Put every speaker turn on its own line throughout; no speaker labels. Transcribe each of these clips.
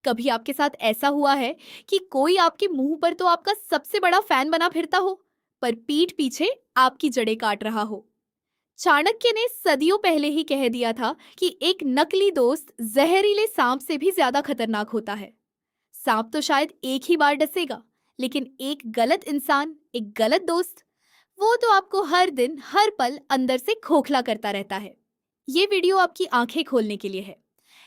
कभी आपके साथ ऐसा हुआ है कि कोई आपके मुंह पर तो आपका सबसे बड़ा फैन बना फिरता हो, पर पीठ पीछे आपकी जड़ें काट रहा हो। चाणक्य ने सदियों पहले ही कह दिया था कि एक नकली दोस्त जहरीले सांप से भी ज्यादा खतरनाक होता है। सांप तो शायद एक ही बार डसेगा, लेकिन एक गलत इंसान, एक गलत दोस्त, वो तो आपको हर दिन हर पल अंदर से खोखला करता रहता है। ये वीडियो आपकी आंखें खोलने के लिए है।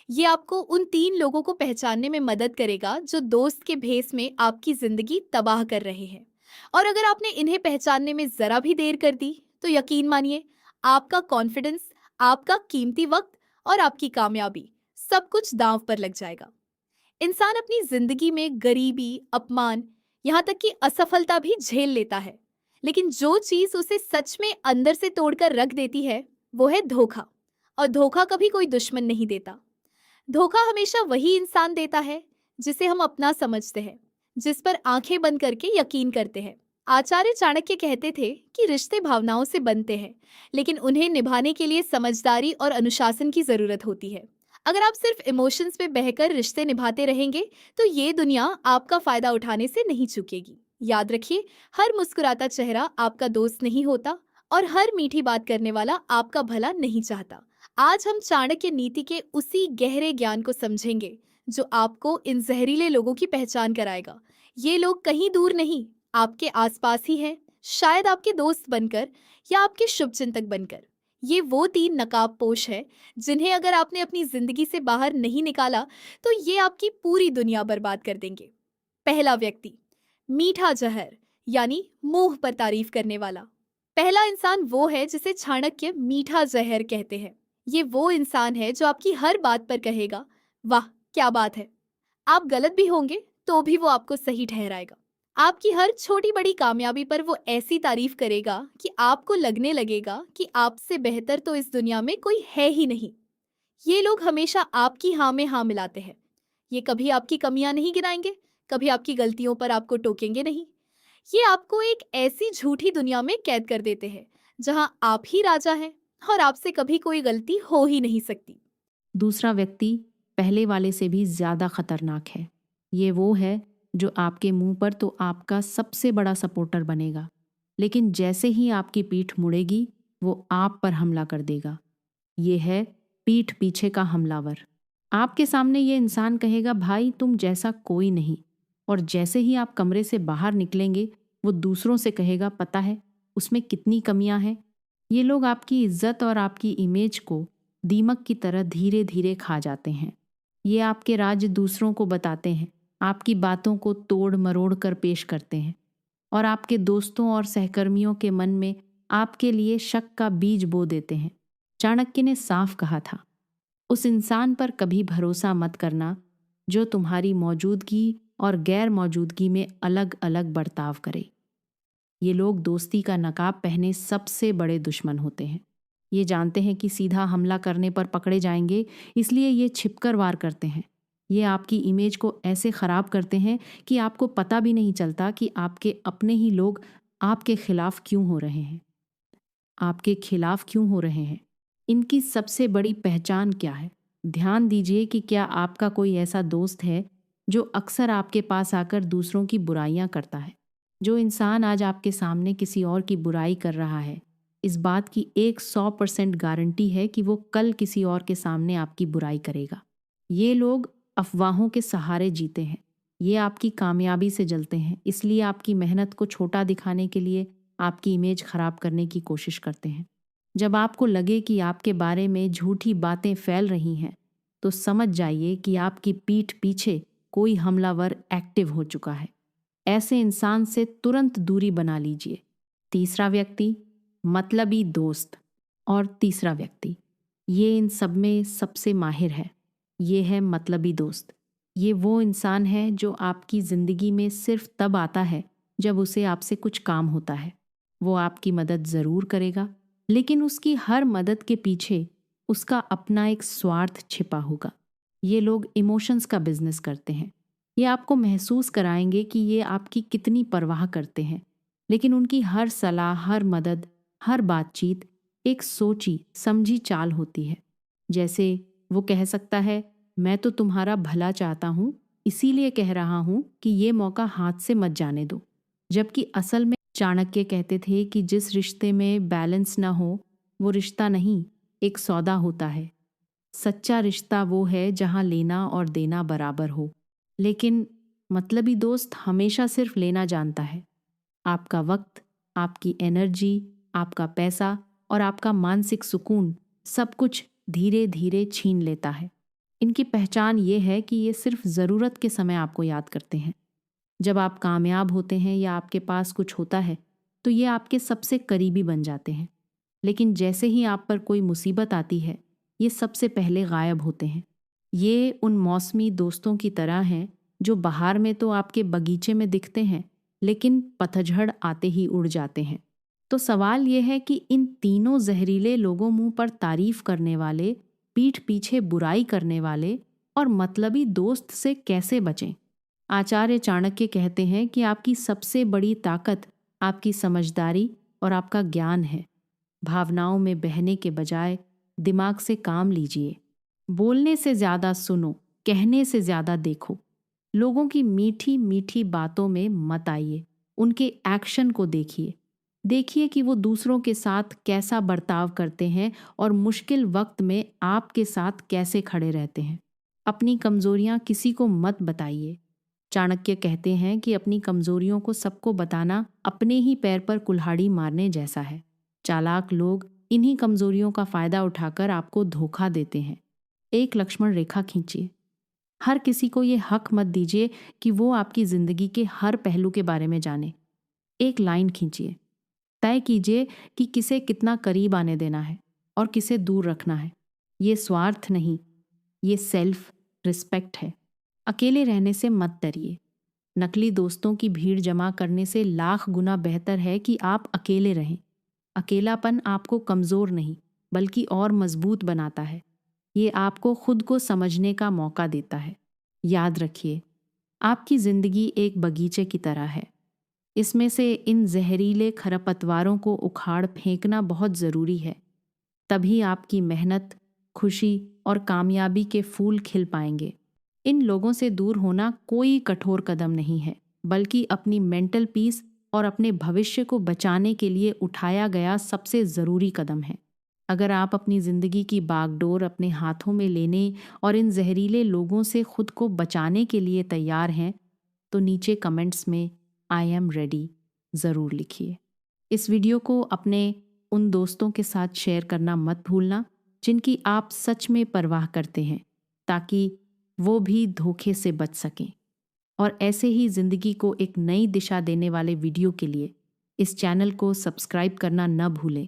ये आपको उन 3 लोगों को पहचानने में मदद करेगा जो दोस्त के भेस में आपकी जिंदगी तबाह कर रहे हैं। और अगर आपने इन्हें पहचानने में जरा भी देर कर दी, तो यकीन मानिए, आपका कॉन्फिडेंस, आपका कीमती वक्त और आपकी कामयाबी, सब कुछ दांव पर लग जाएगा। इंसान अपनी जिंदगी में गरीबी, अपमान, यहाँ तक कि असफलता भी झेल लेता है, लेकिन जो चीज उसे सच में अंदर से तोड़कर रख देती है, वो है धोखा। और धोखा कभी कोई दुश्मन नहीं देता। धोखा हमेशा वही इंसान देता है जिसे हम अपना समझते हैं, जिस पर आंखें बंद करके यकीन करते हैं। आचार्य चाणक्य कहते थे कि रिश्ते भावनाओं से बनते हैं, लेकिन उन्हें निभाने के लिए समझदारी और अनुशासन की जरूरत होती है। अगर आप सिर्फ इमोशंस में बहकर रिश्ते निभाते रहेंगे, तो ये दुनिया आपका फायदा उठाने से नहीं चूकेगी। याद रखिए, हर मुस्कुराता चेहरा आपका दोस्त नहीं होता, और हर मीठी बात करने वाला आपका भला नहीं चाहता। आज हम चाणक्य नीति के उसी गहरे ज्ञान को समझेंगे जो आपको इन जहरीले लोगों की पहचान कराएगा। ये लोग कहीं दूर नहीं, आपके आसपास ही हैं, शायद आपके दोस्त बनकर या आपके शुभचिंतक बनकर। ये वो 3 नकाबपोश है जिन्हें अगर आपने अपनी जिंदगी से बाहर नहीं निकाला, तो ये आपकी पूरी दुनिया बर्बाद कर देंगे। पहला व्यक्ति, मीठा जहर, यानी मुंह पर तारीफ करने वाला। पहला इंसान वो है जिसे चाणक्य मीठा जहर कहते हैं। ये वो इंसान है जो आपकी हर बात पर कहेगा, वाह क्या बात है। आप गलत भी होंगे तो भी वो आपको सही ठहराएगा। आपकी हर छोटी बड़ी कामयाबी पर वो ऐसी तारीफ करेगा कि आपको लगने लगेगा कि आपसे बेहतर तो इस दुनिया में कोई है ही नहीं। ये लोग हमेशा आपकी हाँ में हाँ मिलाते हैं। ये कभी आपकी कमियां नहीं गिनाएंगे, कभी आपकी गलतियों पर आपको टोकेंगे नहीं। ये आपको एक ऐसी झूठी दुनिया में कैद कर देते हैं जहां आप ही राजा हैं और आपसे कभी कोई गलती हो ही नहीं सकती।
दूसरा व्यक्ति पहले वाले से भी ज़्यादा खतरनाक है। ये वो है जो आपके मुंह पर तो आपका सबसे बड़ा सपोर्टर बनेगा, लेकिन जैसे ही आपकी पीठ मुड़ेगी वो आप पर हमला कर देगा। ये है पीठ पीछे का हमलावर। आपके सामने ये इंसान कहेगा, भाई तुम जैसा कोई नहीं, और जैसे ही आप कमरे से बाहर निकलेंगे वो दूसरों से कहेगा, पता है उसमें कितनी कमियां हैं। ये लोग आपकी इज्जत और आपकी इमेज को दीमक की तरह धीरे धीरे खा जाते हैं। ये आपके राज दूसरों को बताते हैं, आपकी बातों को तोड़ मरोड़ कर पेश करते हैं, और आपके दोस्तों और सहकर्मियों के मन में आपके लिए शक का बीज बो देते हैं। चाणक्य ने साफ कहा था, उस इंसान पर कभी भरोसा मत करना जो तुम्हारी मौजूदगी और गैर मौजूदगी में अलग अलग बर्ताव करे। ये लोग दोस्ती का नकाब पहने सबसे बड़े दुश्मन होते हैं। ये जानते हैं कि सीधा हमला करने पर पकड़े जाएंगे, इसलिए ये छिपकर वार करते हैं। ये आपकी इमेज को ऐसे खराब करते हैं कि आपको पता भी नहीं चलता कि आपके अपने ही लोग आपके खिलाफ क्यों हो रहे हैं। आपके खिलाफ क्यों हो रहे हैं? इनकी सबसे बड़ी पहचान क्या है? ध्यान दीजिए कि क्या आपका कोई ऐसा दोस्त है जो अक्सर आपके पास आकर दूसरों की बुराइयां करता है? जो इंसान आज आपके सामने किसी और की बुराई कर रहा है, इस बात की 100% गारंटी है कि वो कल किसी और के सामने आपकी बुराई करेगा। ये लोग अफवाहों के सहारे जीते हैं। ये आपकी कामयाबी से जलते हैं, इसलिए आपकी मेहनत को छोटा दिखाने के लिए आपकी इमेज खराब करने की कोशिश करते हैं। जब आपको लगे कि आपके बारे में झूठी बातें फैल रही हैं, तो समझ जाइए कि आपकी पीठ पीछे कोई हमलावर एक्टिव हो चुका है। ऐसे इंसान से तुरंत दूरी बना लीजिए। तीसरा व्यक्ति, मतलबी दोस्त। और तीसरा व्यक्ति, ये इन सब में सबसे माहिर है। ये है मतलबी दोस्त। ये वो इंसान है जो आपकी ज़िंदगी में सिर्फ तब आता है जब उसे आपसे कुछ काम होता है। वो आपकी मदद ज़रूर करेगा, लेकिन उसकी हर मदद के पीछे उसका अपना एक स्वार्थ छिपा होगा। ये लोग इमोशंस का बिजनेस करते हैं। ये आपको महसूस कराएंगे कि ये आपकी कितनी परवाह करते हैं, लेकिन उनकी हर सलाह, हर मदद, हर बातचीत एक सोची समझी चाल होती है। जैसे वो कह सकता है, मैं तो तुम्हारा भला चाहता हूँ, इसीलिए कह रहा हूं कि ये मौका हाथ से मत जाने दो। जबकि असल में चाणक्य कहते थे कि जिस रिश्ते में बैलेंस ना हो वो रिश्ता नहीं, एक सौदा होता है। सच्चा रिश्ता वो है जहां लेना और देना बराबर हो। लेकिन मतलबी दोस्त हमेशा सिर्फ लेना जानता है। आपका वक्त, आपकी एनर्जी, आपका पैसा और आपका मानसिक सुकून सब कुछ धीरे धीरे छीन लेता है। इनकी पहचान ये है कि ये सिर्फ ज़रूरत के समय आपको याद करते हैं। जब आप कामयाब होते हैं या आपके पास कुछ होता है तो ये आपके सबसे करीबी बन जाते हैं। लेकिन जैसे ही आप पर कोई मुसीबत आती है ये सबसे पहले गायब होते हैं। ये उन मौसमी दोस्तों की तरह हैं जो बहार में तो आपके बगीचे में दिखते हैं लेकिन पतझड़ आते ही उड़ जाते हैं। तो सवाल यह है कि इन तीनों जहरीले लोगों मुंह पर तारीफ करने वाले, पीठ पीछे बुराई करने वाले और मतलबी दोस्त से कैसे बचें? आचार्य चाणक्य कहते हैं कि आपकी सबसे बड़ी ताकत आपकी समझदारी और आपका ज्ञान है। भावनाओं में बहने के बजाय दिमाग से काम लीजिए। बोलने से ज्यादा सुनो, कहने से ज्यादा देखो। लोगों की मीठी मीठी बातों में मत आइए, उनके एक्शन को देखिए। देखिए कि वो दूसरों के साथ कैसा बर्ताव करते हैं और मुश्किल वक्त में आपके साथ कैसे खड़े रहते हैं। अपनी कमजोरियां किसी को मत बताइए। चाणक्य कहते हैं कि अपनी कमजोरियों को सबको बताना अपने ही पैर पर कुल्हाड़ी मारने जैसा है। चालाक लोग इन्हीं कमजोरियों का फायदा उठाकर आपको धोखा देते हैं। एक लक्ष्मण रेखा खींचिए। हर किसी को ये हक मत दीजिए कि वो आपकी जिंदगी के हर पहलू के बारे में जाने। एक लाइन खींचिए। तय कीजिए कि किसे कितना करीब आने देना है और किसे दूर रखना है। ये स्वार्थ नहीं, ये सेल्फ रिस्पेक्ट है। अकेले रहने से मत डरिए। नकली दोस्तों की भीड़ जमा करने से लाख गुना बेहतर है कि आप अकेले रहें। अकेलापन आपको कमज़ोर नहीं बल्कि और मजबूत बनाता है। ये आपको खुद को समझने का मौका देता है। याद रखिए, आपकी ज़िंदगी एक बगीचे की तरह है। इसमें से इन जहरीले खरपतवारों को उखाड़ फेंकना बहुत ज़रूरी है। तभी आपकी मेहनत, खुशी और कामयाबी के फूल खिल पाएंगे। इन लोगों से दूर होना कोई कठोर कदम नहीं है, बल्कि अपनी मेंटल पीस और अपने भविष्य को बचाने के लिए उठाया गया सबसे ज़रूरी कदम है। अगर आप अपनी ज़िंदगी की बागडोर अपने हाथों में लेने और इन जहरीले लोगों से खुद को बचाने के लिए तैयार हैं, तो नीचे कमेंट्स में आई एम रेडी ज़रूर लिखिए। इस वीडियो को अपने उन दोस्तों के साथ शेयर करना मत भूलना जिनकी आप सच में परवाह करते हैं, ताकि वो भी धोखे से बच सकें। और ऐसे ही ज़िंदगी को एक नई दिशा देने वाले वीडियो के लिए इस चैनल को सब्सक्राइब करना न भूलें।